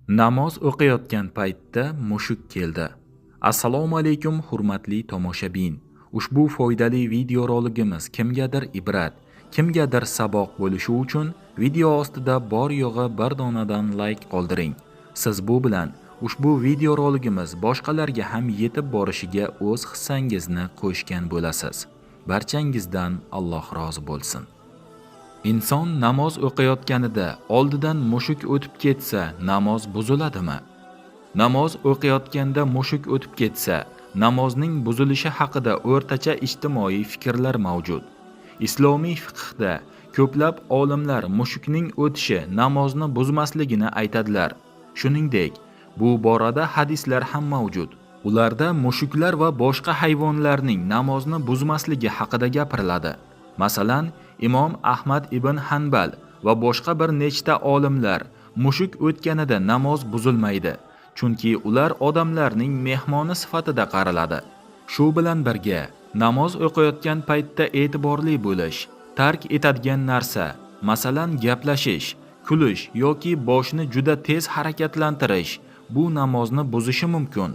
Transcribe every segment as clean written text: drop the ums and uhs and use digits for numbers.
Namoz o'qiyotgan paytda mushuk keldi. Assalomu alaykum hurmatli tomoshabin. Ushbu foydali video roligimiz kimgadir ibrat, kimgadir saboq bo'lishi uchun video ostida bor yo'g'i bir donadan like qoldiring. Siz bu bilan ushbu video roligimiz boshqalarga ham yetib borishiga o'z hissangizni qo'shgan bo'lasiz. Barchangizdan Alloh rozi bo'lsin. Inson namoz o'qiyotganida oldidan mushuk o'tib ketsa, namoz buziladimi? Namoz o'qiyotganda mushuk o'tib ketsa, namozning buzilishi haqida o'rtacha ijtimoiy fikrlar mavjud. Islomiy fiqhda ko'plab olimlar mushukning o'tishi namozni buzmasligini aytadilar. Shuningdek, bu borada hadislar ham mavjud. Ularda mushuklar va boshqa hayvonlarning namozni buzmasligi haqida gapiriladi. Masalan, Imom Ahmad ibn Hanbal va boshqa bir nechta olimlar mushuk o'tganida namoz buzilmaydi, chunki ular odamlarning mehmoni sifatida qaraladi. Shu bilan birga, namoz o'qiyotgan paytda e'tiborli bo'lish, tark etadigan narsa, masalan gaplashish, kulish yoki boshni juda tez harakatlantirish bu namozni buzishi mumkin.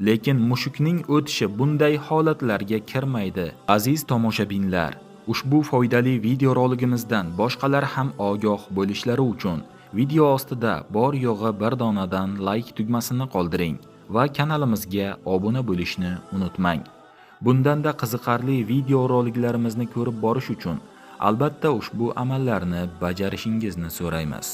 Lekin mushukning o'tishi bunday holatlarga kirmaydi. Aziz tomoshabinlar, ushbu foydali video roligimizdan boshqalar ham ogoh bo'lishlari uchun video ostida bor yo'g'i bir donadan like tugmasini qoldiring va kanalimizga obuna bo'lishni unutmang. Bundanda qiziqarli video roliklarimizni ko'rib borish uchun albatta ushbu amallarni bajarishingizni so'raymiz.